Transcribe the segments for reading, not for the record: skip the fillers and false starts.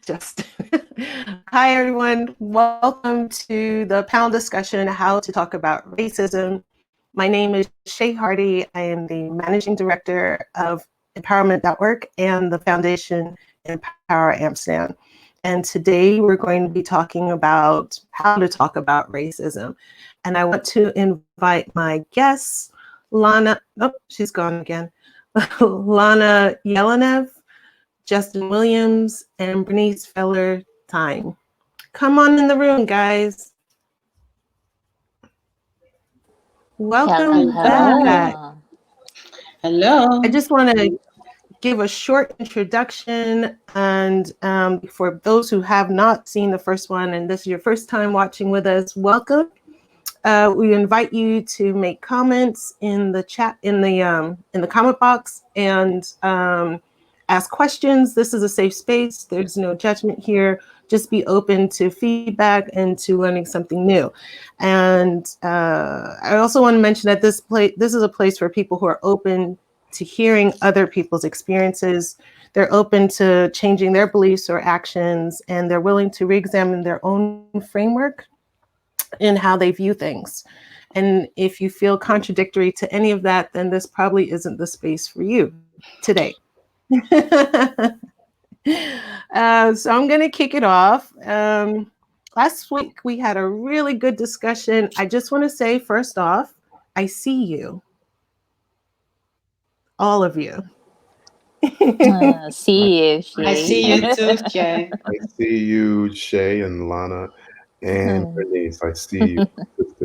Just hi everyone, welcome to the panel discussion, how to talk about racism. My name is Shay Hardy. I am the managing director of empowerment.org and the foundation Empower Amsterdam. And today we're going to be talking about how to talk about racism. And I want to invite my guests, Lana, oh, she's gone again, Lana Jelenjev, Justin Williams, and Bernice Feller Thijm. Come on in the room, guys. Welcome back. Hello. I just want to give a short introduction, and for those who have not seen the first one and this is your first time watching with us, welcome. We invite you to make comments in the chat, in the comment box, and ask questions. This is a safe space. There's no judgment here. Just be open to feedback and to learning something new. And I also want to mention that this is a place for people who are open to hearing other people's experiences. They're open to changing their beliefs or actions, and they're willing to re-examine their own framework in how they view things. And if you feel contradictory to any of that, then this probably isn't the space for you today. So I'm going to kick it off. Last week, we had a really good discussion. I just want to say, first off, I see you. All of you. See you, Shay. I see you too, Shay. I see you, Shay and Lana, and Bernice. I see you.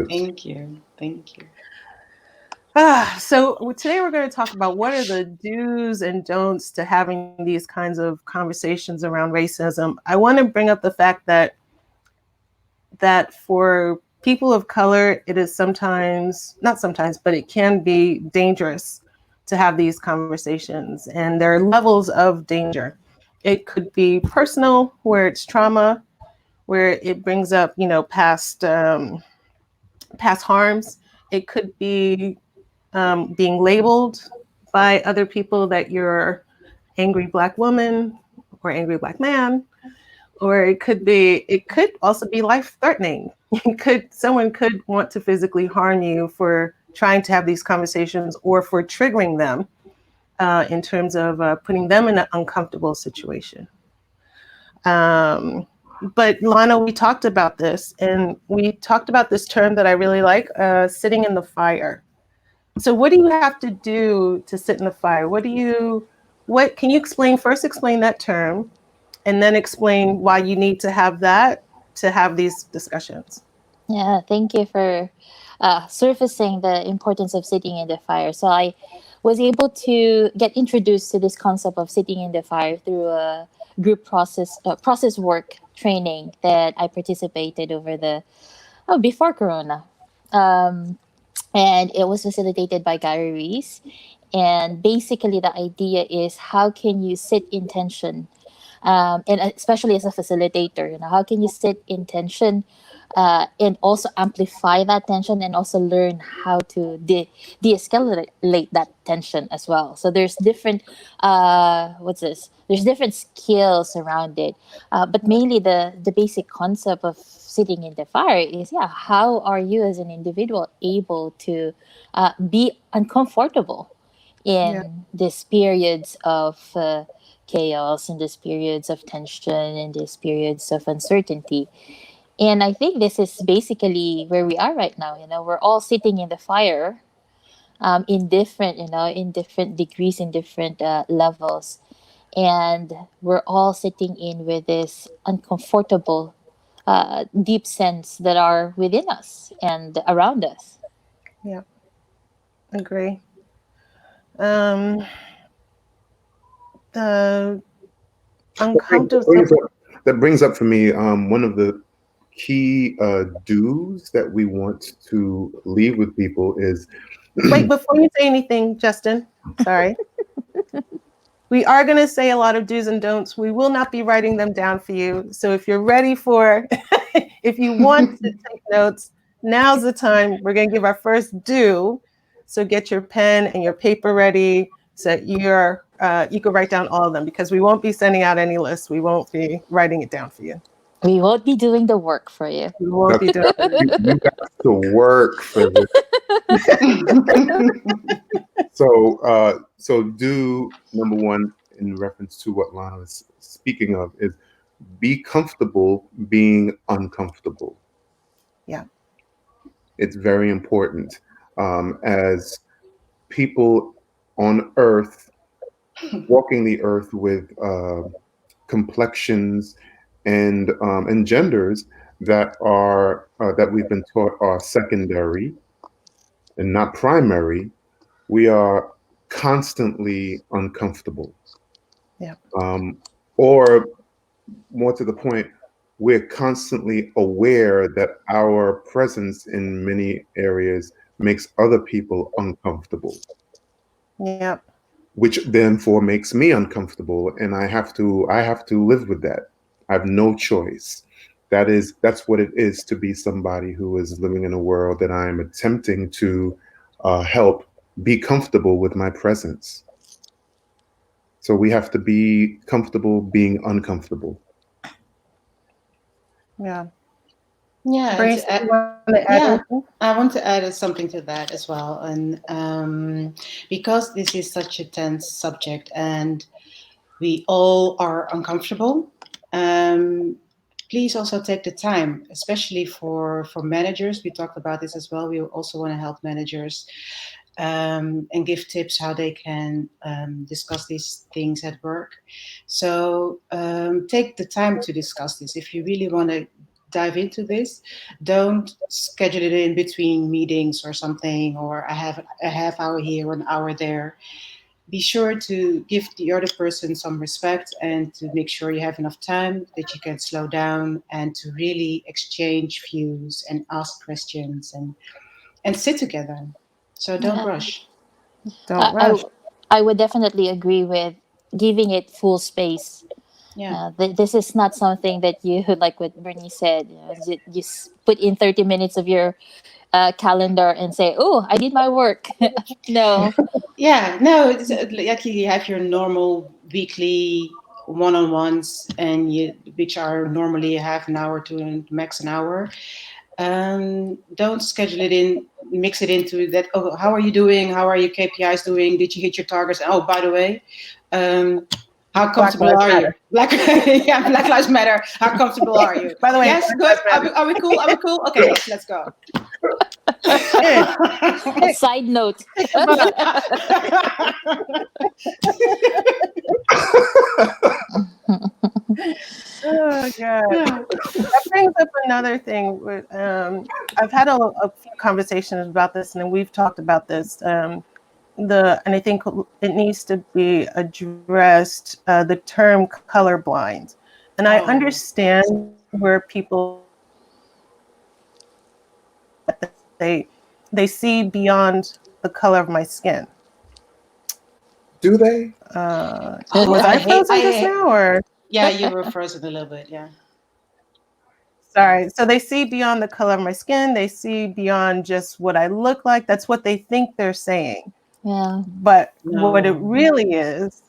Thank you. Thank you. So today we're going to talk about what are the do's and don'ts to having these kinds of conversations around racism. I want to bring up the fact that for people of color, it is sometimes, not sometimes, but it can be dangerous to have these conversations. And there are levels of danger. It could be personal, where it's trauma, where it brings up, past harms. It could be being labeled by other people that you're angry Black woman or angry Black man, or it could also be life-threatening. Someone could want to physically harm you for trying to have these conversations or for triggering them in terms of putting them in an uncomfortable situation. But Lana, we talked about this, and we talked about this term that I really like, sitting in the fire. So what do you have to do to sit in the fire? Can you explain that term, and then explain why you need to have these discussions? Yeah, thank you for surfacing the importance of sitting in the fire. So I was able to get introduced to this concept of sitting in the fire through a group process work training that I participated before Corona. And it was facilitated by Gary Reese. And basically the idea is, how can you sit in tension? And especially as a facilitator, how can you sit in tension and also amplify that tension, and also learn how to de-escalate that tension as well. So there's different, There's different skills around it. But mainly the basic concept of sitting in the fire is, how are you as an individual able to be uncomfortable in these periods of chaos, in these periods of tension, in these periods of uncertainty. And I think this is basically where we are right now. We're all sitting in the fire, in different degrees, in different levels, and we're all sitting in with this uncomfortable, deep sense that are within us and around us. Yeah, agree. The uncomfortable. That brings up for me one of the key do's that we want to leave with people is. Wait, before you say anything, Justin, sorry. We are going to say a lot of do's and don'ts. We will not be writing them down for you. So if you're ready if you want to take notes, now's the time. We're going to give our first do. So get your pen and your paper ready so that you're you could write down all of them, because we won't be sending out any lists. We won't be writing it down for you. We won't be doing the work for you. We won't be doing it. You got to work for this. So do number one, in reference to what Lana is speaking of, is be comfortable being uncomfortable. Yeah. It's very important. As people on Earth, walking the earth with complexions and genders that we've been taught are secondary and not primary, we are constantly uncomfortable. Yeah. Or more to the point, we're constantly aware that our presence in many areas makes other people uncomfortable. Yeah. Which therefore makes me uncomfortable, and I have to live with that. I have no choice. That's what it is to be somebody who is living in a world that I am attempting to help be comfortable with my presence. So we have to be comfortable being uncomfortable. Yeah. Yeah, Bernice, you want to add anything? I want to add something to that as well. And because this is such a tense subject and we all are uncomfortable, please also take the time, especially for managers. We talked about this as well. We also want to help managers and give tips how they can discuss these things at work. So take the time to discuss this. If you really want to dive into this, don't schedule it in between meetings or something, or I have a half hour here or an hour there. Be sure to give the other person some respect and to make sure you have enough time that you can slow down and to really exchange views and ask questions and sit together. So don't rush. Don't rush. I would definitely agree with giving it full space. Yeah. This is not something that you, like what Bernie said, you put in 30 minutes of your calendar and say, oh, I did my work. No. Yeah, no, it's like you have your normal weekly one-on-ones and which are normally half an hour to max an hour. Don't schedule it in, mix it into that. Oh, how are you doing? How are your KPIs doing? Did you hit your targets? Oh, by the way, how comfortable are you? Black Lives Matter. How comfortable are you? By the way, yes, good. Are we cool? Are we cool? Okay, yes, let's go. A side note. Oh God. That brings up another thing. I've had a few conversations about this, and we've talked about this. And I think it needs to be addressed. The term colorblind, and I understand where people they see beyond the color of my skin. Do they? Was I frozen just now, or? Yeah, you were frozen a little bit. Yeah. Sorry. So they see beyond the color of my skin. They see beyond just what I look like. That's what they think they're saying. Yeah. But what it really is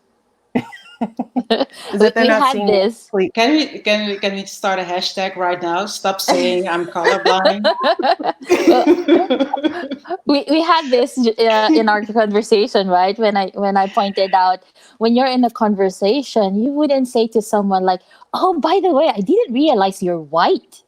that they're not seeing this. Can we start a hashtag right now? Stop saying I'm colorblind. we had this in our conversation, right? When I pointed out, when you're in a conversation, you wouldn't say to someone like, "Oh, by the way, I didn't realize you're white."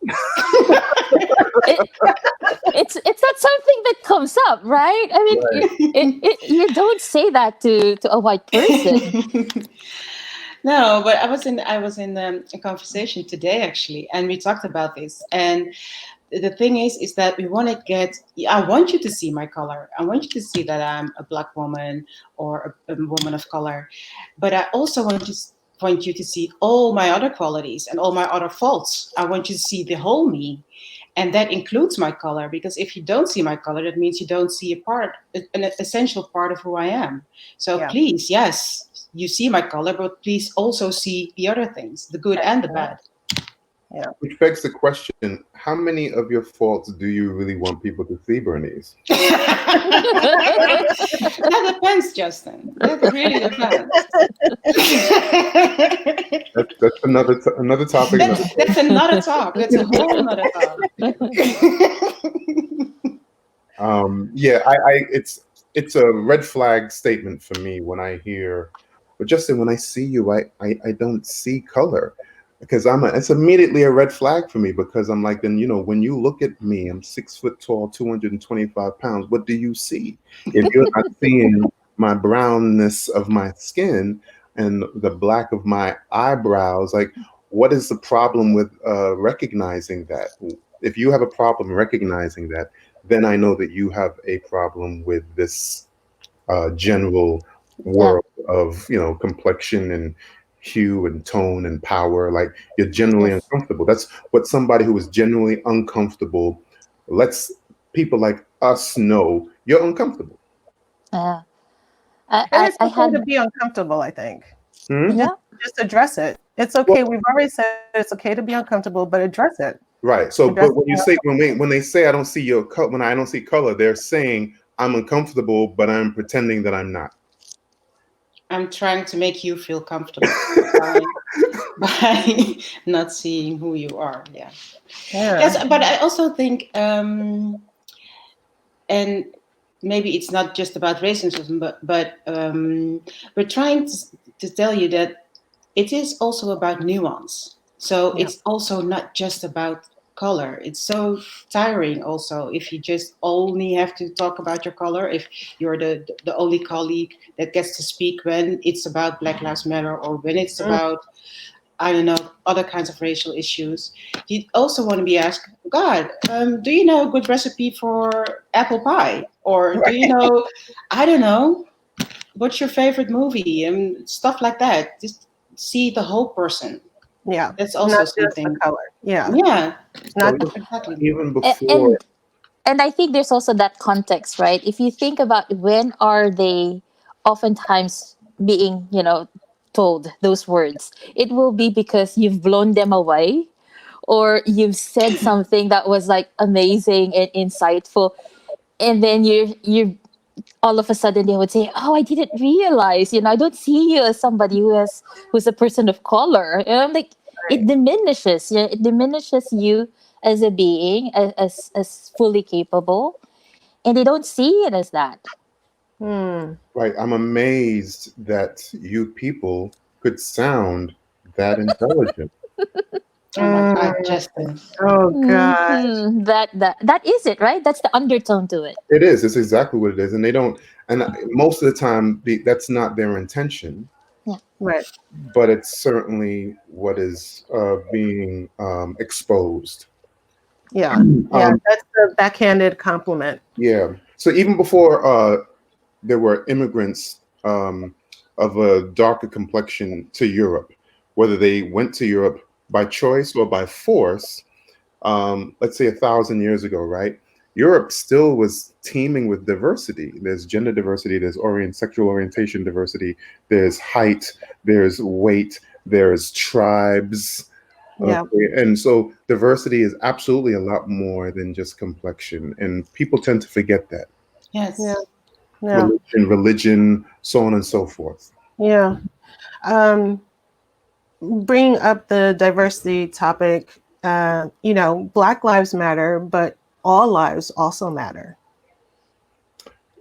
It's not something that comes up, right? I mean, you don't say that to a white person. No, but I was in a conversation today actually, and we talked about this. And the thing is that we want to I want you to see my color. I want you to see that I'm a Black woman or a woman of color, but I also want you to see all my other qualities and all my other faults. I want you to see the whole me. And that includes my color, because if you don't see my color, that means you don't see an essential part of who I am. So please, yes, you see my color, but please also see the other things, the good and the bad. Which begs the question: how many of your faults do you really want people to see, Bernice? That depends, Justin. That really depends. That's another topic. That's another talk. That's a whole another talk. It's a red flag statement for me when I hear, but Justin, when I see you, I don't see color, because it's immediately a red flag for me, because I'm like, then when you look at me, I'm 6 foot tall, 225 pounds. What do you see? If you're not seeing my brownness of my skin and the black of my eyebrows, like, what is the problem with recognizing that? If you have a problem recognizing that, then I know that you have a problem with this general world of complexion and hue and tone and power. Like, you're generally uncomfortable. That's what somebody who is genuinely uncomfortable lets people like us know you're uncomfortable. Yeah. And it's okay to be uncomfortable, I think. Just address it. It's okay. We've already said it's okay to be uncomfortable, but address it. Right. So, but when you say when they say I don't see your color, when I don't see color, they're saying I'm uncomfortable, but I'm pretending that I'm not. I'm trying to make you feel comfortable by not seeing who you are. Yeah. Yes, but I also think, and maybe it's not just about racism, but we're trying to tell you that it is also about nuance. So it's also not just about color. It's so tiring also if you just only have to talk about your color, if you're the only colleague that gets to speak when it's about Black Lives Matter or when it's about, I don't know, other kinds of racial issues. You also want to be asked, God, do you know a good recipe for apple pie? Or do you know, I don't know, what's your favorite movie? And stuff like that. Just see the whole person. Yeah. That's also not something. Just the color. Yeah. Yeah. Not exactly. Even before. And I think there's also that context, right? If you think about when are they oftentimes being, told those words, it will be because you've blown them away or you've said something that was like amazing and insightful. And then you all of a sudden they would say, "Oh, I didn't realize. I don't see you as somebody who's a person of color." And I'm like, it diminishes. It diminishes you as a being, as fully capable, and they don't see it as that. Right. I'm amazed that you people could sound that intelligent. Oh my God, Justin. Oh God. That is it, right? That's the undertone to it. It is. It's exactly what it is, and they don't. And most of the time, that's not their intention. Yeah. Right. But it's certainly what is being exposed. Yeah. That's the backhanded compliment. Yeah. So even before there were immigrants of a darker complexion to Europe, whether they went to Europe by choice or by force, let's say 1,000 years ago, right? Europe still was teeming with diversity. There's gender diversity, there's sexual orientation diversity, there's height, there's weight, there's tribes. Yeah. And so diversity is absolutely a lot more than just complexion. And people tend to forget that. Yes. Yeah. Religion, so on and so forth. Yeah. Bring up the diversity topic. Black lives matter, but all lives also matter.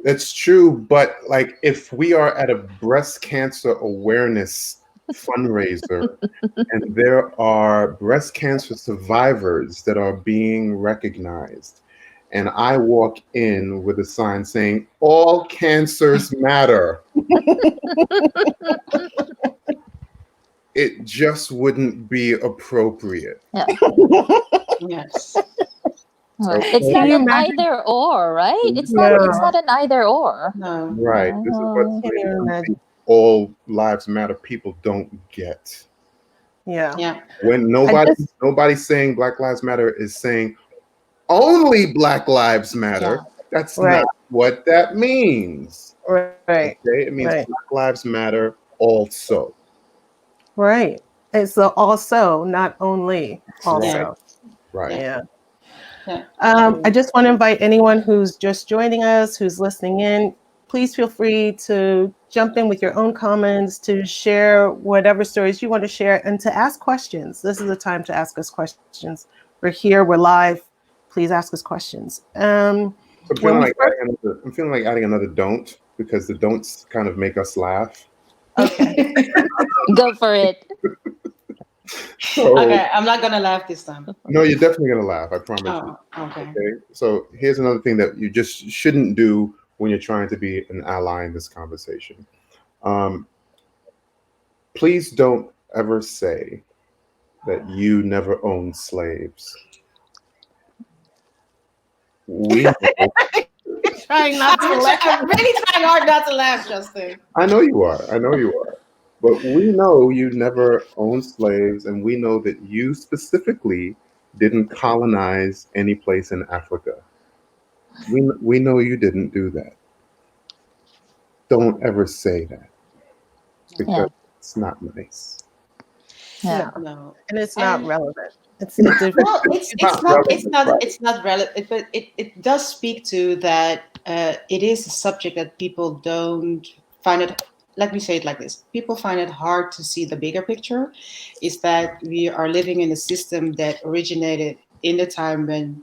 That's true, but like if we are at a breast cancer awareness fundraiser and there are breast cancer survivors that are being recognized, and I walk in with a sign saying all cancers matter, it just wouldn't be appropriate. Yeah. Yes. It's not an either or, right? It's not an either or. No. Right. This is what all lives matter people don't get. Yeah. When nobody's saying Black Lives Matter is saying only Black Lives Matter. That's not what that means. Right. Okay? It means Black Lives Matter also. Right. It's the also, not only also. Right. Yeah. Yeah. I just want to invite anyone who's just joining us, who's listening in, please feel free to jump in with your own comments, to share whatever stories you want to share, and to ask questions. This is the time to ask us questions. We're here, we're live. Please ask us questions. So When we first, I'm feeling like adding another don't, because the don'ts kind of make us laugh. okay. Go for it. So, Okay, I'm not gonna laugh this time. no, you're definitely gonna laugh. I promise you. Oh, okay. Okay. So here's another thing that you just shouldn't do when you're trying to be an ally in this conversation. Please don't ever say that you never owned slaves. We know, Trying not to laugh. I'm really trying hard not to laugh, Justin. I know you are. I know you are. But we know you never owned slaves, and we know that you specifically didn't colonize any place in Africa. We know you didn't do that. Don't ever say that, because it's not nice. Yeah. No. And it's not And- relevant. It's a different. Well, it's not relevant, but it does speak to that. It is a subject that people don't find it. Let me say it like this: people find it hard to see the bigger picture. Is that we are living in a system that originated in the time when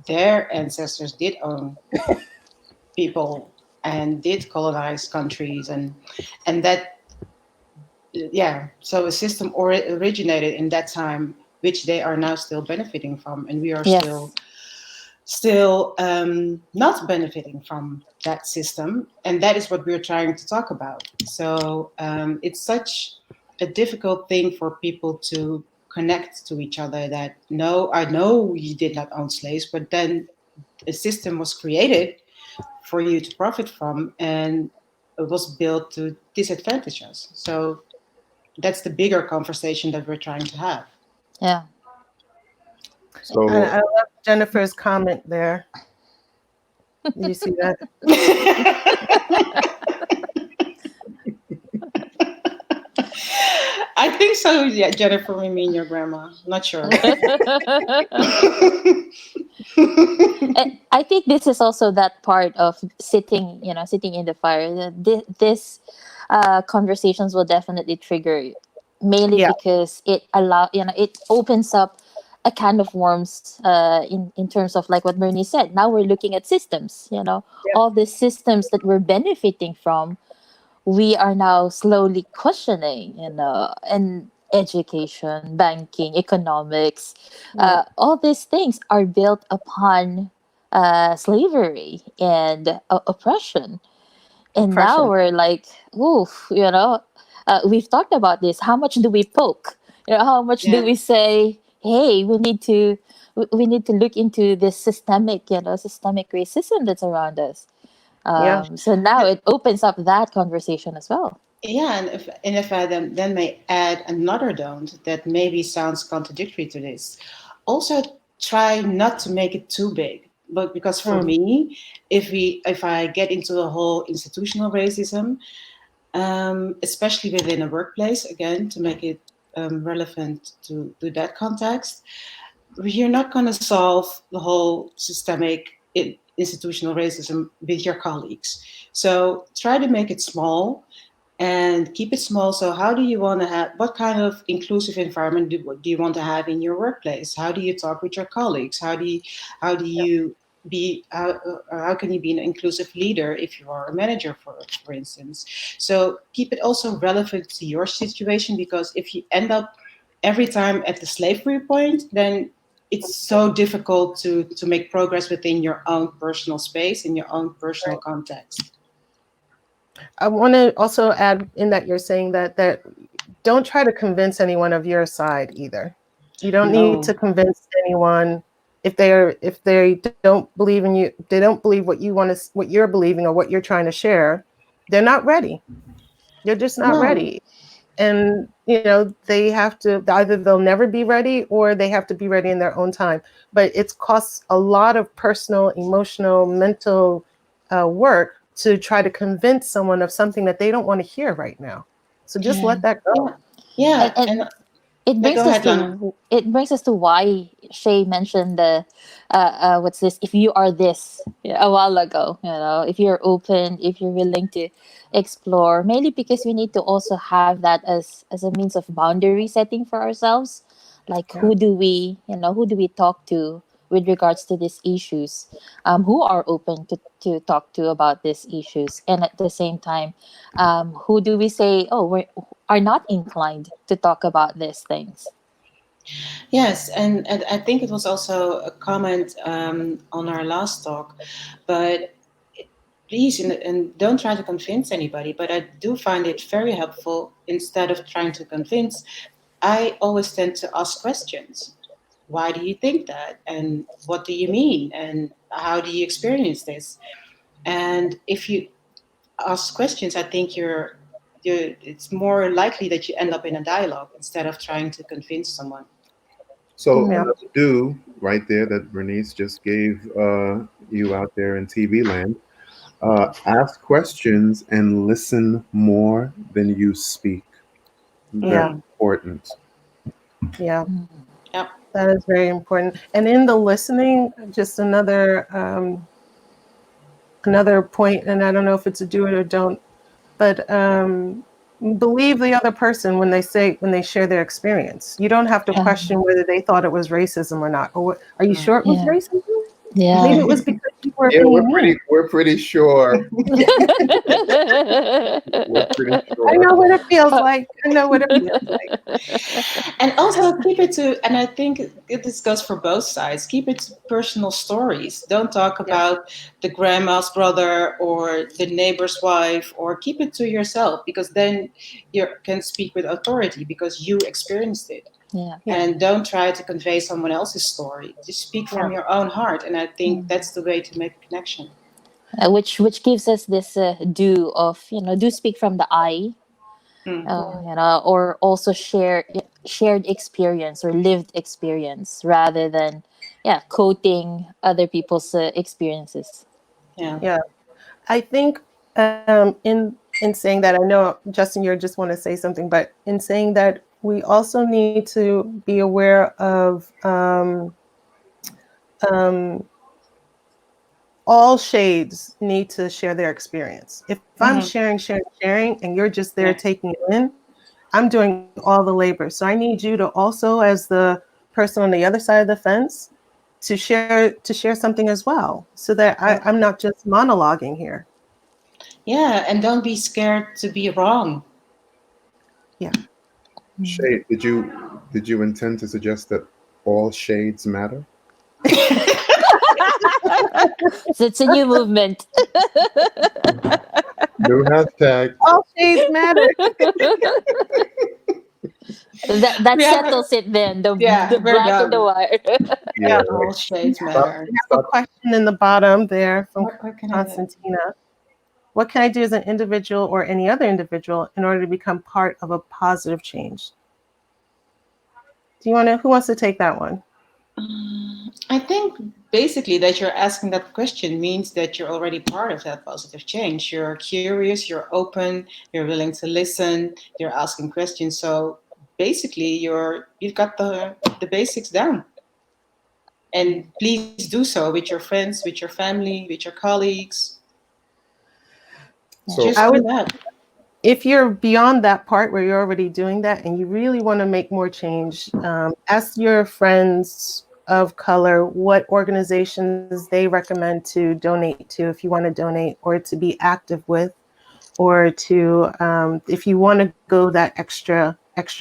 their ancestors did own people and did colonize countries, and that, yeah, so a system originated in that time, which they are now still benefiting from, and we are Yes. still not benefiting from that system, and that is what we're trying to talk about. So it's such a difficult thing for people to connect to each other, that no, I know you did not own slaves, but then a system was created for you to profit from, and it was built to disadvantage us. So that's the bigger conversation that we're trying to have. Yeah. So And I love Jennifer's comment there. Did you see that? I think so. Yeah, Jennifer, we mean your grandma. Not sure. And I think this is also that part of sitting, sitting in the fire. This conversations will definitely trigger, mainly Yeah. because it opens up a can of worms in terms of like what Bernice said. Now we're looking at systems, Yep. all the systems that we're benefiting from, we are now slowly questioning, and education, banking, economics, all these things are built upon slavery and oppression. And now Oppression. we're like, oof, we've talked about this. How much do we poke? How much do Yeah. we say, hey, we need to look into this systemic racism that's around us. Yeah. So now it opens up that conversation as well. Yeah, and if I then may add another don't that maybe sounds contradictory to this, also try not to make it too big. But because for me, if I get into the whole institutional racism, especially within a workplace, again to make it relevant to that context, you're not going to solve the whole systemic institutional racism with your colleagues. So try to make it small and keep it small. So how do you want to have, what kind of inclusive environment do you want to have in your workplace? How do you talk with your colleagues? How do you be how can you be an inclusive leader if you are a manager, for instance? So keep it also relevant to your situation, because if you end up every time at the slavery point, then it's so difficult to make progress within your own personal space, in your own personal context. I want to also add in that you're saying that don't try to convince anyone of your side either. You don't need to No. convince anyone if they don't believe in you, they don't believe what you're believing or what you're trying to share. They're not ready. They're just not No. ready. And they have to, either they'll never be ready or they have to be ready in their own time. But it costs a lot of personal, emotional, mental work to try to convince someone of something that they don't want to hear right now. So just let Mm. that go. Yeah. Yeah. And And it Yeah, brings go us ahead, Lana. to why Shay mentioned the what's this, if you are this, a while ago, if you're open, if you're willing to explore, mainly because we need to also have that as a means of boundary setting for ourselves, like Yeah. who do we talk to with regards to these issues, who are open to talk to about these issues, and at the same time, who do we say, oh, we are not inclined to talk about these things. Yes, and I think it was also a comment on our last talk, but please, and don't try to convince anybody, but I do find it very helpful instead of trying to convince. I always tend to ask questions. Why do you think that? And what do you mean? And how do you experience this? And if you ask questions, I think it's more likely that you end up in a dialogue instead of trying to convince someone. So Yeah. another do right there that Bernice just gave you out there in TV land. Ask questions and listen more than you speak. Very Yeah. Mm, important. Yeah. Mm. yeah. That is very important. And in the listening, just another point, and I don't know if it's a do it or don't, but believe the other person when they share their experience. You don't have to Um, question whether they thought it was racism or not. Or are you Mm. sure it was yeah, racism? Maybe yeah. it was because you were Yeah, being mean. we're pretty sure. We're pretty I sure. know what it feels like. I know what it feels like. And also keep it to, and I think this goes for both sides, keep it to personal stories. Don't talk Yeah. about the grandma's brother or the neighbor's wife, or keep it to yourself, because then you can speak with authority because you experienced it. Yeah. Yeah. And don't try to convey someone else's story. Just speak Yeah. from your own heart. And I think Mm. that's the way to make a connection. Which gives us this do of, do speak from the I, Mm. or also shared experience or lived experience rather than, yeah, quoting other people's experiences. Yeah. Yeah. I think in saying that, I know Justin, you just want to say something, but in saying that, we also need to be aware of um, all shades need to share their experience. If I'm Hmm. sharing, and you're just there Yeah. taking it in, I'm doing all the labor. So I need you to also, as the person on the other side of the fence, to share something as well, so that Yeah. I'm not just monologuing here. Yeah. And don't be scared to be wrong. Yeah. Mm. Shade, did you intend to suggest that all shades matter? So it's a new movement. New hashtag. All shades matter. That We have a, settles it then. The yeah, we're black and the done. white. Yeah, Yeah. All like shades stop, matter. We have a stop. question in the bottom there from What can I do? Constantina. What can I do as an individual or any other individual in order to become part of a positive change? Who wants to take that one? I think basically that you're asking that question means that you're already part of that positive change. You're curious, you're open, you're willing to listen, you're asking questions. So basically you've got the basics down. And please do so with your friends, with your family, with your colleagues. Yeah. So Just I do would, that. if you're beyond that part where you're already doing that and you really want to make more change, ask your friends of color what organizations they recommend to donate to if you want to donate or to be active with, or to if you want to go that extra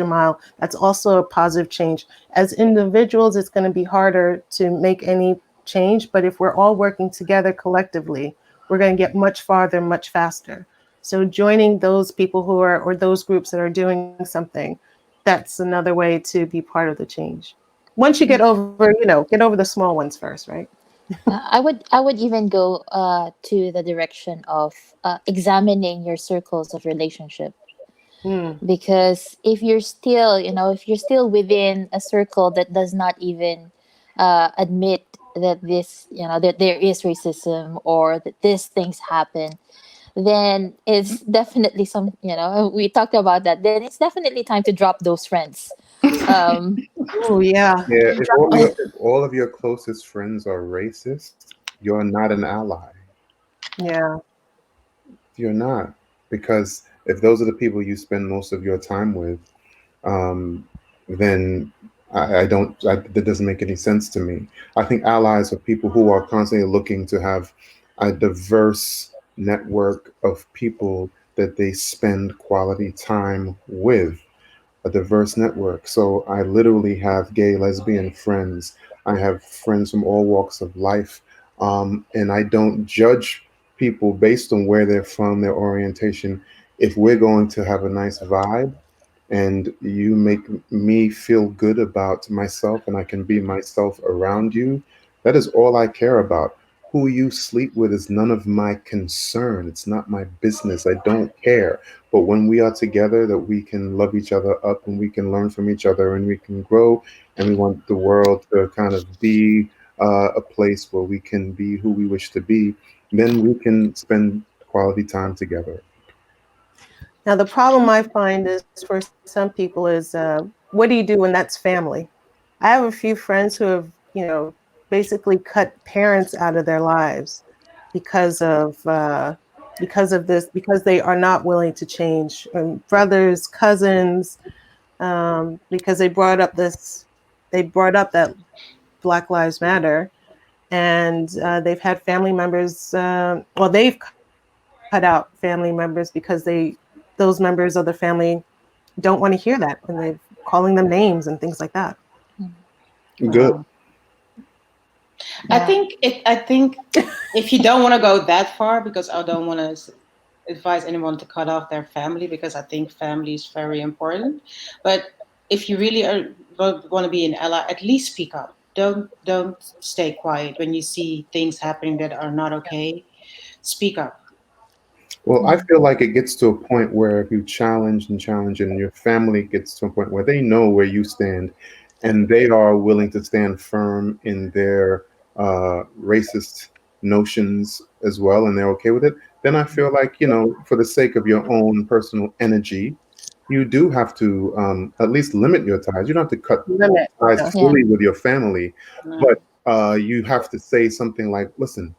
mile. That's also a positive change. As individuals, it's going to be harder to make any change, but if we're all working together collectively, we're going to get much farther much faster. So joining those people who are, or those groups that are doing something, that's another way to be part of the change. Once you get over the small ones first, right? I would even go to the direction of examining your circles of relationship, Hmm. because if you're still within a circle that does not even admit that that there is racism or that these things happen, then it's definitely we talked about that, then it's definitely time to drop those friends Um, Oh yeah. Yeah, oh, if all of your closest friends are racist, you're not an ally. Yeah. You're not, because if those are the people you spend most of your time with, um, then I don't. That doesn't make any sense to me. I think allies are people who are constantly looking to have a diverse network of people that they spend quality time with, a diverse network. So I literally have gay, lesbian friends. I have friends from all walks of life. And I don't judge people based on where they're from, their orientation. If we're going to have a nice vibe, and you make me feel good about myself and I can be myself around you, that is all I care about. Who you sleep with is none of my concern. It's not my business. I don't care. But when we are together, that we can love each other up and we can learn from each other and we can grow, and we want the world to kind of be a place where we can be who we wish to be, then we can spend quality time together. Now the problem I find is for some people is what do you do when that's family? I have a few friends who have, basically cut parents out of their lives because of this, because they are not willing to change. Brothers, cousins, because they brought up that Black Lives Matter, and they've had family members. Well, they've cut out family members because those members of the family don't want to hear that, and they're calling them names and things like that. Good. Wow. yeah, I think if you don't want to go that far, because I don't want to advise anyone to cut off their family, because I think family is very important. But if you really want to be an ally, at least speak up. Don't stay quiet when you see things happening that are not okay. Speak up. Well, I yeah, feel like it gets to a point where if you challenge, and your family gets to a point where they know where you stand, and they are willing to stand firm in their racist notions as well, and they're okay with it, then I feel like, for the sake of your own personal energy, you do have to at least limit your ties. You don't have to cut Limit. ties Yeah. yeah, fully with your family, No. but you have to say something like, listen,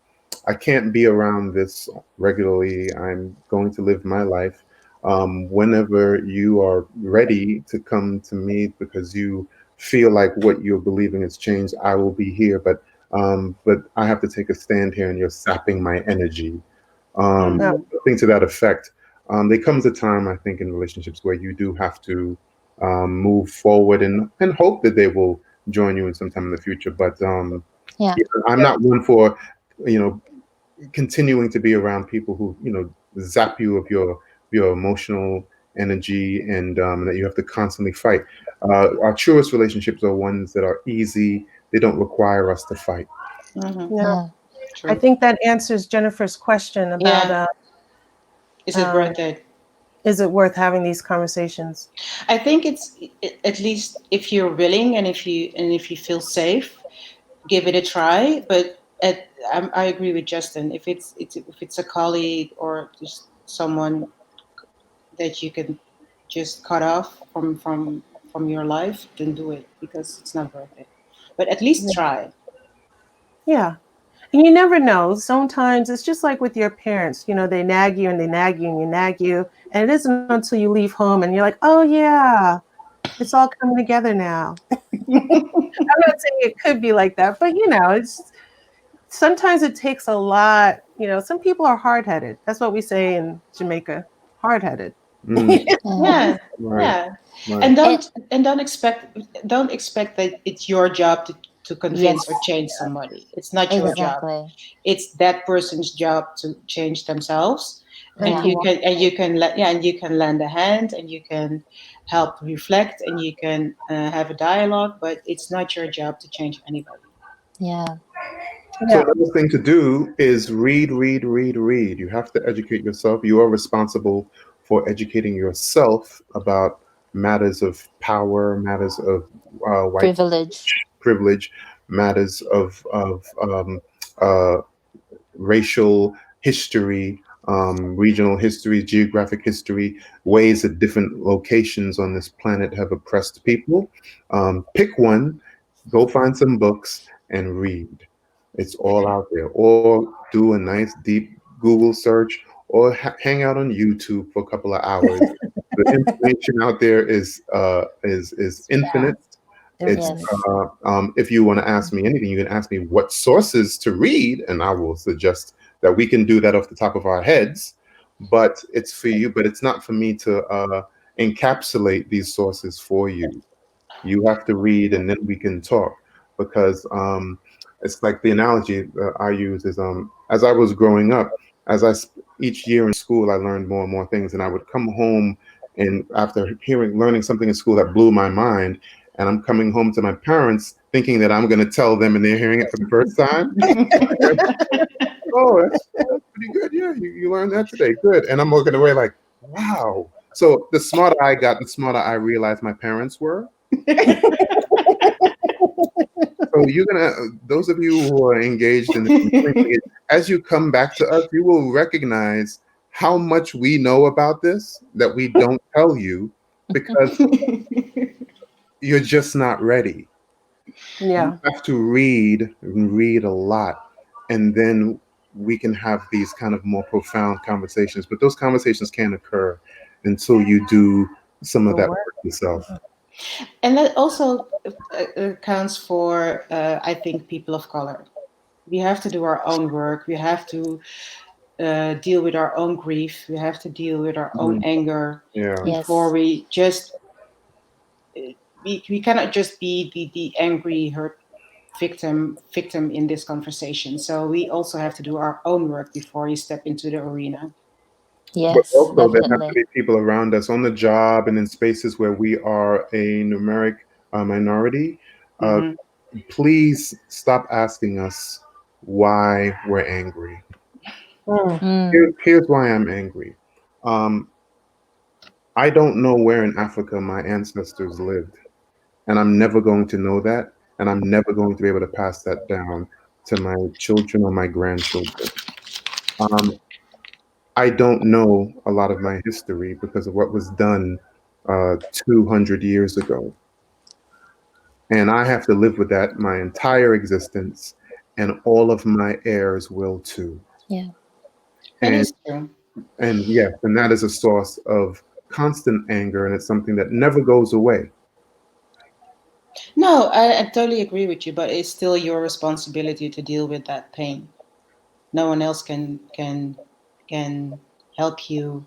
I can't be around this regularly. I'm going to live my life. Whenever you are ready to come to me because you feel like what you're believing has changed, I will be here. But I have to take a stand here, and you're sapping my energy. Yeah. Mhm. Something to that effect. There comes a time, I think, in relationships where you do have to move forward and hope that they will join you in some time in the future. But yeah, yeah, I'm not one for, you know, continuing to be around people who, zap you of your emotional energy, and that you have to constantly fight. Our truest relationships are ones that are easy. They don't require us to fight. Mhm. Yeah. yeah, I True. think that answers Jennifer's question about Yeah. Is it um, worth it? is it worth having these conversations? I think at least if you're willing and if you feel safe, give it a try. But I agree with Justin. If it's a colleague or just someone that you can just cut off from your life, then do it because it's not worth it. But at least Yeah. try. Yeah. And you never know. Sometimes it's just like with your parents, they nag you and they nag you and you nag you. And it isn't until you leave home and you're like, oh, yeah, it's all coming together now. I'm not saying it could be like that, but it's sometimes it takes a lot. Some people are hard headed. That's what we say in Jamaica, hard headed. Mm, yeah. Yeah, right, yeah, right. and And don't expect that it's your job to convince or yes, change somebody. It's not your job. exactly. It's that person's job to change themselves, And and Yeah, to walk. you can and you can lend a hand, and you can help reflect, and you can have a dialogue. But it's not your job to change anybody. yeah, So Yeah. another thing to do is read, read, read, read. You have to educate yourself. You are responsible for educating yourself about matters of power, matters of white privilege. privilege, matters of uh, racial history, regional history, geographic history, ways that different locations on this planet have oppressed people. Pick one, go find some books and read. It's all out there. Or do a nice deep Google search, or hang out on YouTube for a couple of hours. The information out there is infinite. It's Infinite. Yes. if you want to ask me anything, you can ask me what sources to read, and I will suggest that we can do that off the top of our heads. But it's for you. But it's not for me to encapsulate these sources for you. You have to read, and then we can talk. Because it's like the analogy I use is as I was growing up, each year in school, I learned more and more things, and I would come home, and after learning something in school that blew my mind, and I'm coming home to my parents thinking that I'm going to tell them, and they're hearing it for the first time. Oh, that's pretty good. Yeah, you learned that today. Good. And I'm looking away like, wow. So the smarter I got, the smarter I realized my parents were. So you're gonna, those of you who are engaged in this, as you come back to us, you will recognize how much we know about this that we don't tell you because you're just not ready. You Yeah. have to read and read a lot, and then we can have these kind of more profound conversations. But those conversations can't occur until you do some of The that work. work yourself. And that also counts for, I think, people of color. We have to do our own work. We have to deal with our own grief. We have to deal with our own Mhm. anger Yeah, before Yes. we just, we cannot just be the angry, hurt victim in this conversation. So we also have to do our own work before you step into the arena. but Yes, also there have to definitely. be people around us on the job and in spaces where we are a numeric minority. Uh, Hmm. Please stop asking us why we're angry. Mm. Mm. Here's why I'm angry. Um, I don't know where in Africa my ancestors lived, and I'm never going to know that, and I'm never going to be able to pass that down to my children or my grandchildren. Um, I don't know a lot of my history because of what was done 200 years ago, and I have to live with that my entire existence, and all of my heirs will too. Yeah. That And is true. yes, and that is a source of constant anger, and it's something that never goes away. No, I totally agree with you, but it's still your responsibility to deal with that pain. No one else can help you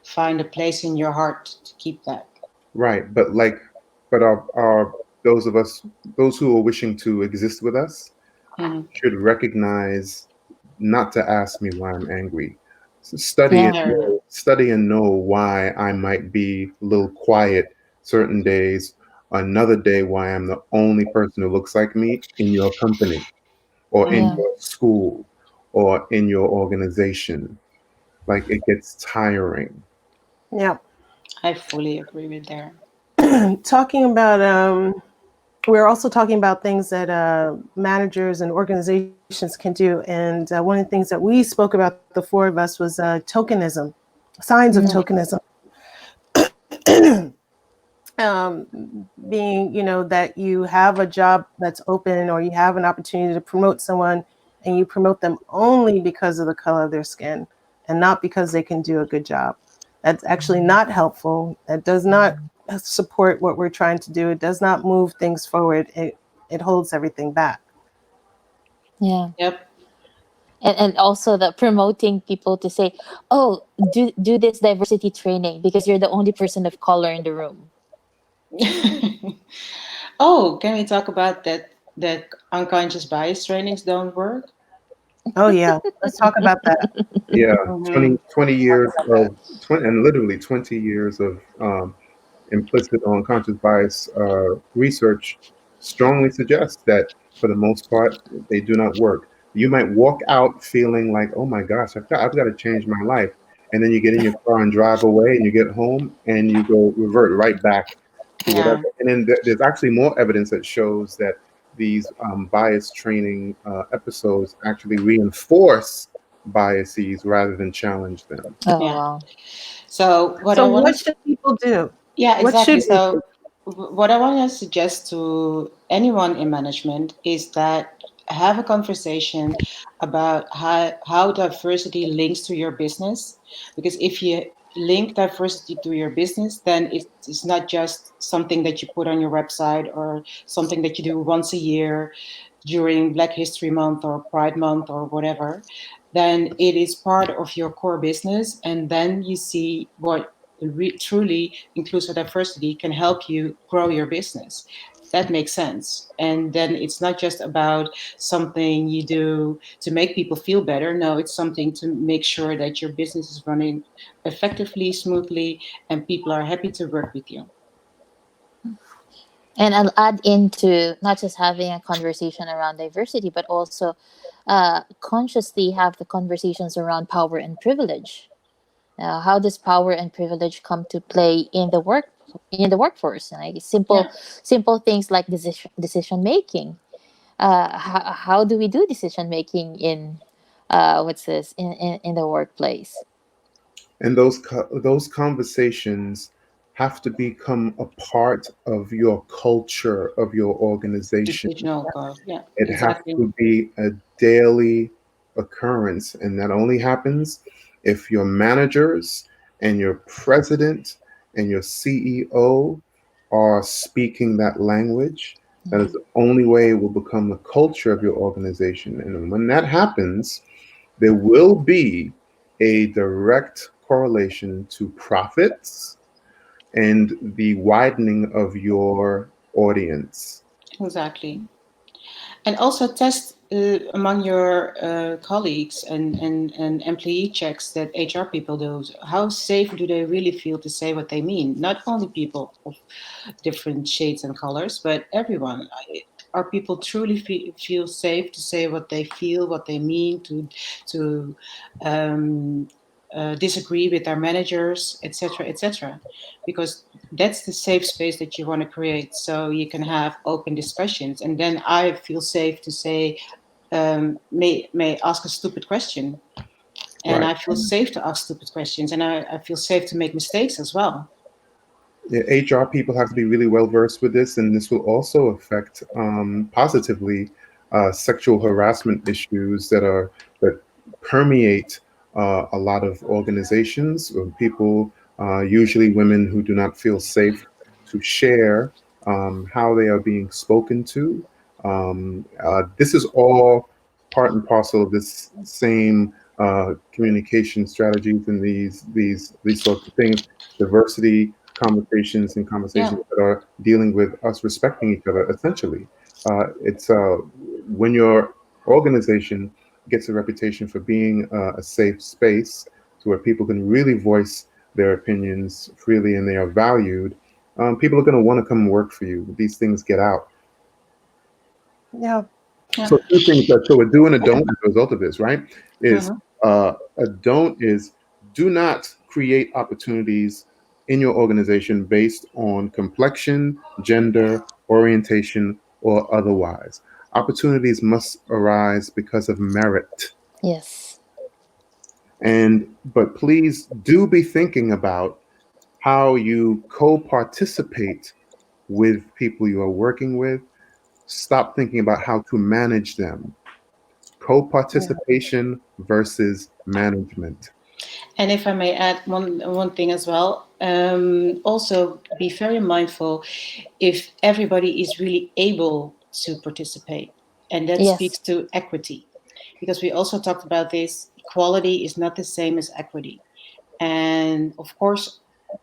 find a place in your heart to keep that. Right, but our those of us, those who are wishing to exist with us, Mhm. should recognize not to ask me why I'm angry. So Yeah. Fair enough. study and know why I might be a little quiet certain days. Another day, why I'm the only person who looks like me in your company, or in Mm. Yeah. your school, or in your organization. Like it gets tiring. Yeah. I fully agree with there. Talking about we're also talking about things that managers and organizations can do. And one of the things that we spoke about, the four of us, was tokenism, signs of Mm. tokenism. Being, that you have a job that's open or you have an opportunity to promote someone and you promote them only because of the color of their skin and not because they can do a good job. That's actually not helpful. That does not support what we're trying to do. It does not move things forward. It holds everything back. Yeah. Yep. And also the promoting people to say, oh, do this diversity training because you're the only person of color in the room. Oh, can we talk about that unconscious bias trainings don't work? Oh yeah, let's talk about that. Yeah, Hmm. 20 years of 20, and literally 20 years of implicit or unconscious bias research strongly suggests that for the most part they do not work. You might walk out feeling like, oh my gosh, I've got to change my life, and then you get in your car and drive away, and you get home and you go revert right back to whatever. Yeah. And then there's actually more evidence that shows that these bias training episodes actually reinforce biases rather than challenge them. Oh Yeah. wow. So what So I want what to should people do? Yeah, What exactly. should we So, do? what I want to suggest to anyone in management is that have a conversation about how diversity links to your business. Because if you link diversity to your business, then it's not just something that you put on your website or something that you do once a year during Black History Month or Pride Month or whatever. Then it is part of your core business, and then you see what truly inclusive diversity can help you grow your business. That makes sense. And then it's not just about something you do to make people feel better. No, it's something to make sure that your business is running effectively, smoothly, and people are happy to work with you. And I'll add into not just having a conversation around diversity, but also consciously have the conversations around power and privilege. How does power and privilege come to play in the workforce? Like Yeah, simple things like decision making. How do we do decision making in what's this in the workplace? And those conversations have to become a part of your culture of your organization. decisional growth. Yeah, It has exactly. to be a daily occurrence, and that only happens if your managers and your president and your CEO are speaking that language. That is the only way it will become the culture of your organization. And when that happens, there will be a direct correlation to profits and the widening of your audience. Exactly. And also test among your colleagues and employee checks that HR people do. How safe do they really feel to say what they mean? Not only people of different shades and colors, but everyone. Are people truly feel safe to say what they feel, what they mean, to um, disagree with their managers, etc., etc.? Because that's the safe space that you want to create, so you can have open discussions. And then I feel safe to say, may ask a stupid question, and Right. I feel safe to ask stupid questions, and I feel safe to make mistakes as well. Yeah, HR people have to be really well versed with this, and this will also affect positively sexual harassment issues that permeate a lot of organizations. People, usually women who do not feel safe to share how they are being spoken to. This is all part and parcel of this same communication strategies and these sorts of things. Diversity conversations and Yeah, conversations that are dealing with us respecting each other. Essentially, it's when your organization gets a reputation for being a safe space to where people can really voice their opinions freely and they are valued. People are going to want to come work for you. These things get out. Yeah. yeah. So two things that so a do and a don't as a result of this, right? Is Mhm. a don't is do not create opportunities in your organization based on complexion, gender, orientation, or otherwise. Opportunities must arise because of merit. Yes. And but please do be thinking about how you co-participate with people you are working with. Stop thinking about how to manage them. Yeah. Co-participation versus management. And if I may add one thing as well, also be very mindful if everybody is really able to participate, and that speaks Yes. to equity, because we also talked about this. Equality is not the same as equity, and of course,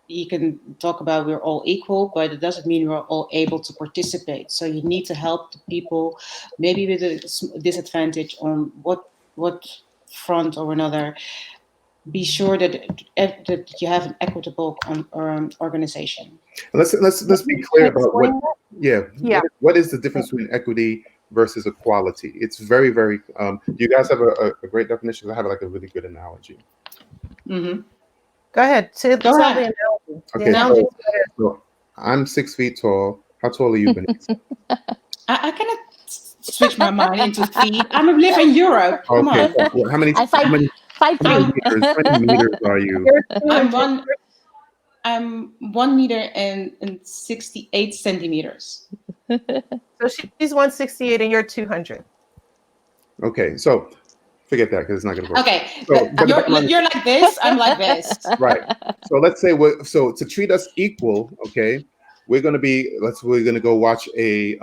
you can talk about we're all equal, but it doesn't mean we're all able to participate. So you need to help the people, maybe with a disadvantage on what front or another. Be sure that you have an equitable organization. Let's Maybe be you clear can about what explain that. yeah Yeah. what is the difference between equity versus equality. It's very do you guys have a great definition? I have like a really good analogy. Hmm. Go ahead. Go Tell the ahead. analogy. The Okay, Yeah, analogy is better. so I'm 6 feet tall. How tall are you, Bernice? I cannot switch my mind into feet. I live in Europe. Come Okay. on. So how many? I How many? five How many three. meters? How many meters are you? You're I'm 200. I'm 1 meter and 68 centimeters. So she's 168 and you're 200. Okay. So forget that because it's not going to work. Okay, So, but but the bottom line is, you're like this. I'm like this. right. So let's say so to treat us equal, okay, we're going to go watch a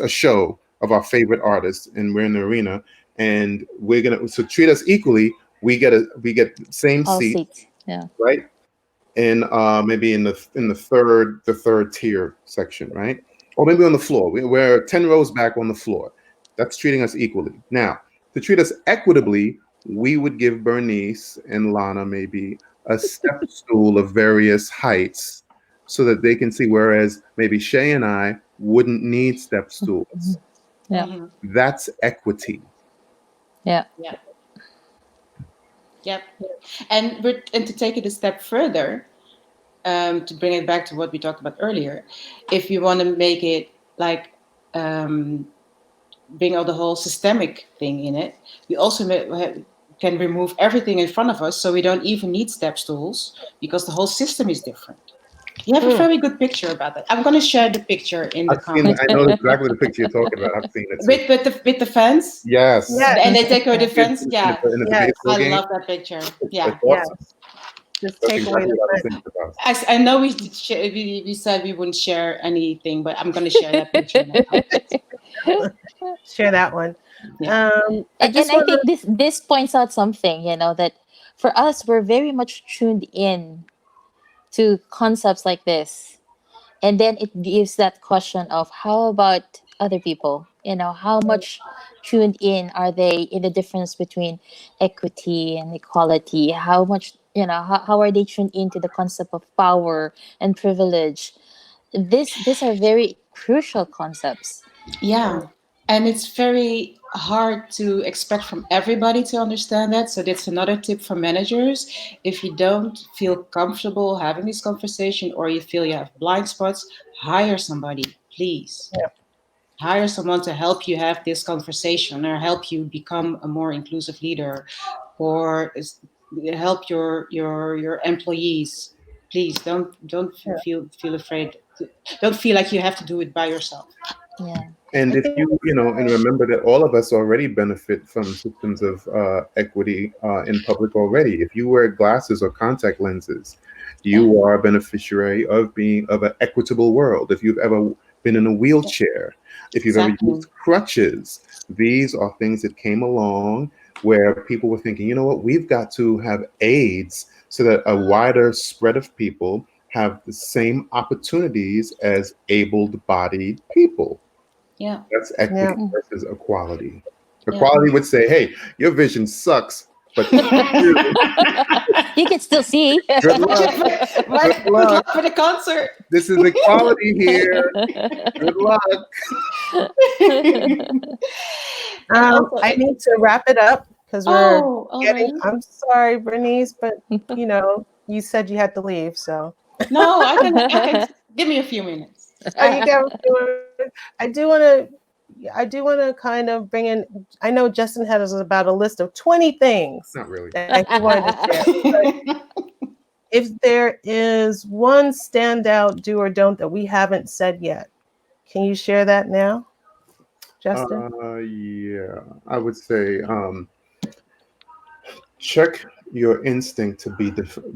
show of our favorite artists, and we're in the arena, and we're gonna treat us equally. We get same All seat, seats. Yeah. right? And maybe in the third tier section, right? Or maybe on the floor. We're 10 rows back on the floor. That's treating us equally. Now, to treat us equitably, we would give Bernice and Lana maybe a step stool of various heights so that they can see, whereas maybe Shay and I wouldn't need step stools. Yeah. Mhm. That's equity. Yeah. Yep. And to take it a step further, to bring it back to what we talked about earlier, if you want to make it like bring all the whole systemic thing in it, we also can remove everything in front of us, so we don't even need step stools because the whole system is different. You have a very good picture about that. I'm going to share the picture in the comments. I know exactly the picture you're talking about. I've seen it too. With the fence. Yes. Yes. And they take away the fence. In Yeah, the Yes. baseball I game. love that picture. Yeah. It's awesome. Yes. Just That's take away exactly what I was the thinking about. I know we said we wouldn't share anything, but I'm going to share that picture now. share that one. Yeah. I And just I want think this points out something, that for us, we're very much tuned in to concepts like this. And then it gives that question of how about other people? How much tuned in are they in the difference between equity and equality? How much, how are they tuned into the concept of power and privilege? These are very crucial concepts. Yeah. And it's very hard to expect from everybody to understand that. So that's another tip for managers. If you don't feel comfortable having this conversation or you feel you have blind spots, hire somebody, please. Yeah. Hire someone to help you have this conversation or help you become a more inclusive leader or help your employees. Please don't feel afraid. Don't feel like you have to do it by yourself. Yeah. And if and remember that all of us already benefit from systems of equity in public already. If you wear glasses or contact lenses, you are a beneficiary of an equitable world. If you've ever been in a wheelchair, if you've ever Exactly. used crutches, these are things that came along where people were thinking, you know what, we've got to have aids so that a wider spread of people have the same opportunities as able-bodied people. Yeah. That's equity Yeah. versus equality. Yeah. Equality would say, hey, your vision sucks, but You can still see. good luck. Good luck for the concert. This is equality here. Good luck. I need to wrap it up because we're already? I'm sorry, Bernice, but you said you had to leave, so No, I can give me a few minutes. you got I do want to kind of bring in. I know Justin has about a list of 20 things Not really. that he wanted to share. But if there is one standout do or don't that we haven't said yet, can you share that now, Justin? Yeah, I would say check your instinct to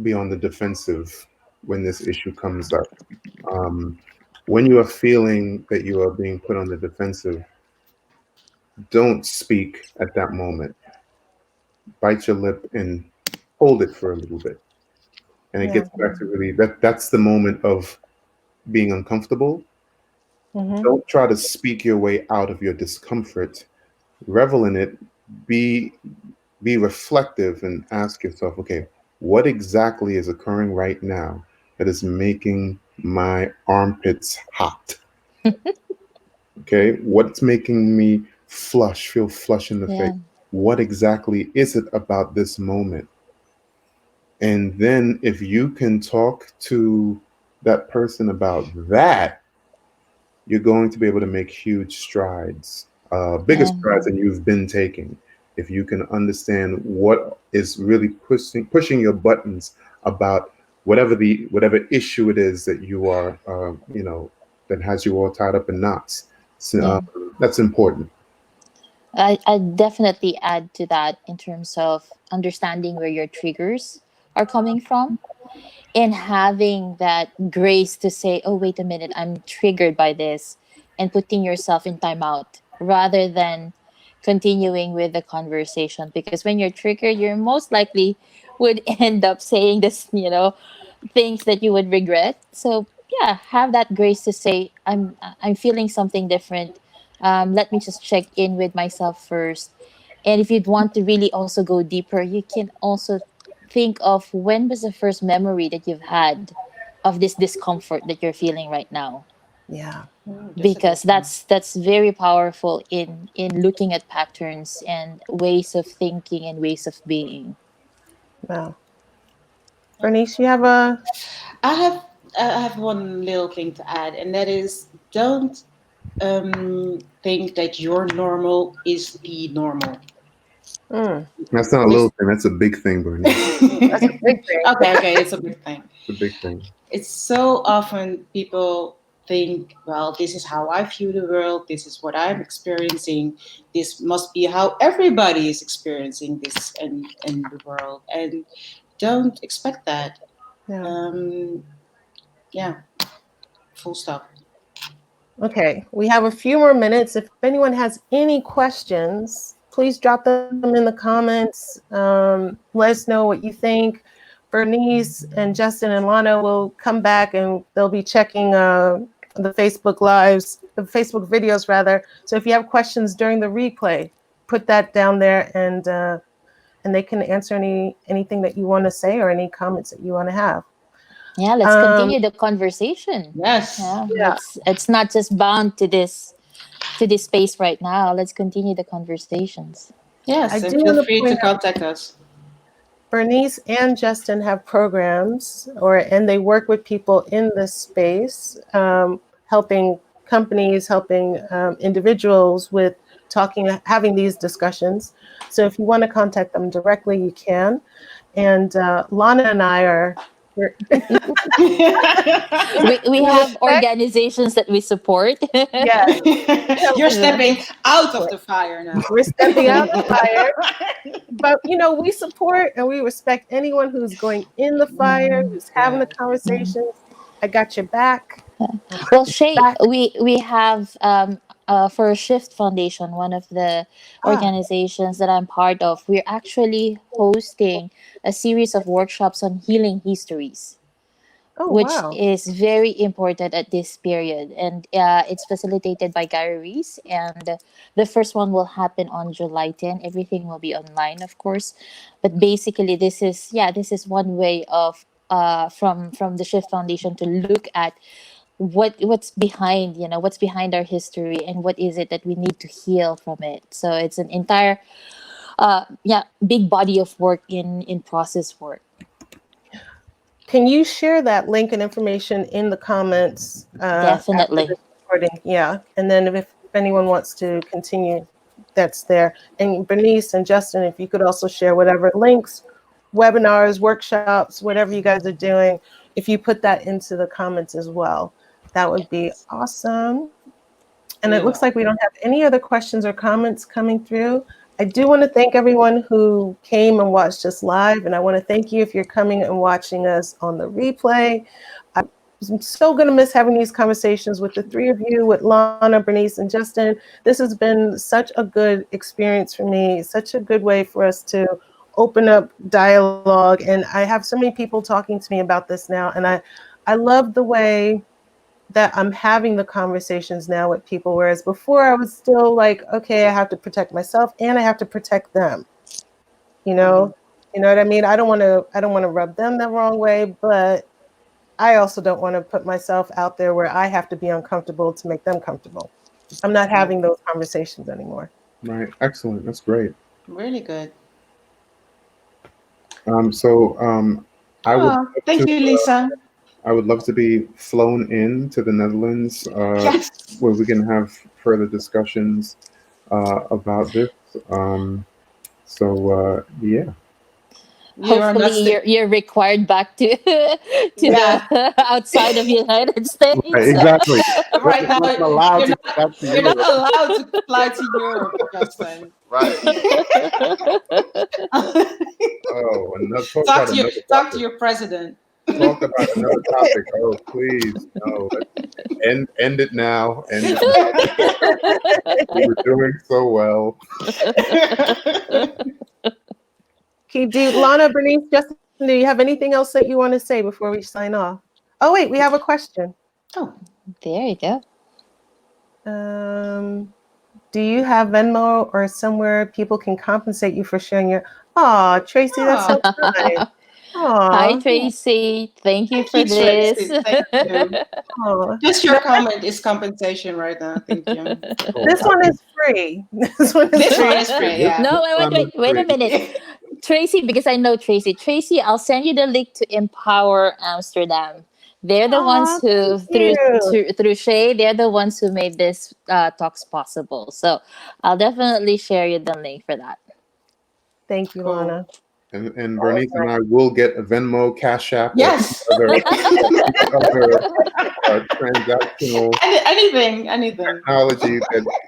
be on the defensive when this issue comes up. When you are feeling that you are being put on the defensive, don't speak at that moment. Bite your lip and hold it for a little bit. And it gets back to really that's the moment of being uncomfortable. Mhm. Don't try to speak your way out of your discomfort. Revel in it. Be reflective and ask yourself, okay, what exactly is occurring right now that is making my armpits hot? Okay, what's making me feel flush in the face? What exactly is it about this moment? And then if you can talk to that person about that, you're going to be able to make huge strides, bigger Yeah. strides than you've been taking, if you can understand what is really pushing your buttons about whatever issue it is that you are, that has you all tied up in knots. So, Yeah. that's important. I definitely add to that in terms of understanding where your triggers are coming from and having that grace to say, oh, wait a minute, I'm triggered by this, and putting yourself in timeout rather than continuing with the conversation. Because when you're triggered, you're most likely would end up saying this, things that you would regret. So yeah, have that grace to say, I'm feeling something different. Let me just check in with myself first. And if you'd want to really also go deeper, you can also think of when was the first memory that you've had of this discomfort that you're feeling right now, Yeah. That's a good because one. that's very powerful in looking at patterns and ways of thinking and ways of being. Wow. Bernice, you have a. I have I have one little thing to add, and that is don't think that your normal is the normal. Mm, That's not a This little thing. That's a big thing, Bernice. that's a big thing. okay, it's a big thing. It's a big thing. It's so often people think, well, this is how I view the world, this is what I'm experiencing, this must be how everybody is experiencing this in the world. And don't expect that. Yeah. Um, yeah, full stop. Okay. We have a few more minutes. If anyone has any questions, please drop them in the comments. Let us know what you think. Bernice and Justin and Lana will come back and they'll be checking the Facebook lives, the Facebook videos rather. So if you have questions during the replay, put that down there and they can answer anything that you want to say or any comments that you want to have. Yeah, let's Um, continue the conversation. Yes. Yeah, yeah, it's not just bound to this space right now. Let's continue the conversations. I Yes, do and feel want to free point to out contact us. Bernice and Justin have programs, and they work with people in this space, helping companies, helping individuals with having these discussions. So if you want to contact them directly, you can. And Lana and I are. We're, We we have respect, organizations that we support. yeah, You're we stepping out of support. the fire now. We're stepping out of the fire, but we support and we respect anyone who's going in the fire, who's having Yeah. the conversations. I got your back. I got Well, your Shay, back. we have for Shift Foundation, one of the Ah, organizations that I'm part of. We're actually hosting a series of workshops on healing histories, oh which wow. is very important at this period. And it's facilitated by Gary Reese. And the first one will happen on July 10. Everything will be online, of course. But basically, this is one way of from the Shift Foundation to look at what's behind our history and what is it that we need to heal from it. So it's an entire big body of work in process work. Can you share that link and information in the comments after Definitely. this recording? Yeah. And then if anyone wants to continue, that's there. And Bernice and Justin, if you could also share whatever links, webinars, workshops, whatever you guys are doing, if you put that into the comments as well, that would be Yes. awesome. And We it looks will. like we don't have any other questions or comments coming through. I do want to thank everyone who came and watched us live. And I want to thank you if you're coming and watching us on the replay. I'm so going to miss having these conversations with the three of you, with Lana, Bernice, and Justin. This has been such a good experience for me, such a good way for us to open up dialogue. And I have so many people talking to me about this now. And I love the way that I'm having the conversations now with people, whereas before I was still like, okay, I have to protect myself and I have to protect them. You Mhm. know, you know what I mean? I don't want to rub them the wrong way, but I also don't want to put myself out there where I have to be uncomfortable to make them comfortable. I'm not Yeah. having those conversations anymore. Right. Excellent. That's great. Really good. So I would Oh, love thank to. you, Lisa. I would love to be flown in to the Netherlands, Yes. where we can have further discussions about this. Yeah. You are not Hopefully, you're required back to to Yeah. the outside of United Right, States. exactly. Right now, Not allowed you're to not go back to you're not Europe. allowed to fly to Europe, Justin. Right. Oh, and talk talk about to your another talk to topic. your president. Talk about another topic. Oh, please, no. Let's end it now. End it now. We were doing so well. Okay, Lana, Bernice, Justin, do you have anything else that you want to say before we sign off? Oh, wait, we have a question. Oh, There you go. Do you have Venmo or somewhere people can compensate you for sharing your? Oh, Tracy, that's so kind. Hi, Oh, Tracy. Thank you thank for you, this. Tracy. Thank you. oh. Just your comment is compensation right now. Thank you. This one is free. This one is This free. one is free. Yeah. No, wait a minute. Yeah. Tracy, because I know Tracy. Tracy, I'll send you the link to Empower Amsterdam. They're the ones Aw, who, thank you. through Shay, they're the ones who made this talks possible. So I'll definitely share you the link for that. Thank you, Cool. Lana. And Bernice and I will get a Venmo, Cash App, Yes. or other transactional Anything. technology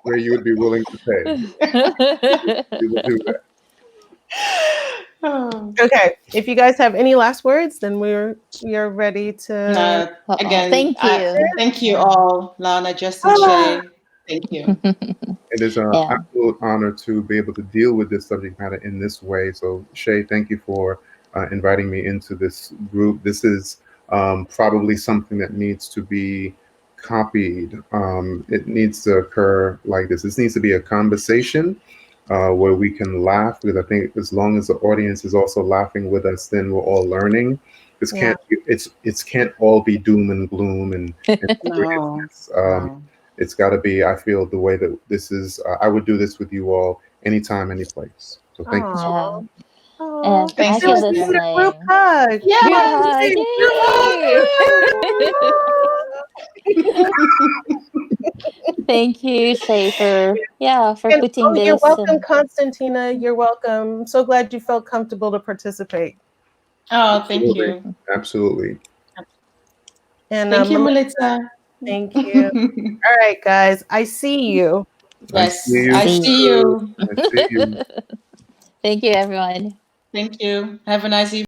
where you would be willing to pay. We will do that. Oh. Okay, if you guys have any last words, then we are ready to. No, again, Thank you. thank you all, Lana, Justin, Ah, Shay. Thank you. It is an Yeah. absolute honor to be able to deal with this subject matter in this way. So, Shay, thank you for inviting me into this group. This is probably something that needs to be copied. It needs to occur like this. This needs to be a conversation where we can laugh, because I think as long as the audience is also laughing with us, then we're all learning. This Yeah. it's can't all be doom and gloom and No, seriousness. no. It's got to be, I feel, the way that this is. I would do this with you all anytime, any place. So thank you so much. Aw. Yeah. Oh, And Thanks, I I feel feel like the we need Justin. a group same. hug. Group Yes. hug. Yay! Thank you, Shay, for And, putting you're this. welcome, And Constantina. You're welcome. I'm so glad you felt comfortable to participate. Oh, thank Absolutely. you. Absolutely. And Thank you, Melissa, Melissa. thank you. All right, guys, I see you. I Yes, see you. I see see you. I see you. Thank you, everyone. Thank you. Have a nice evening.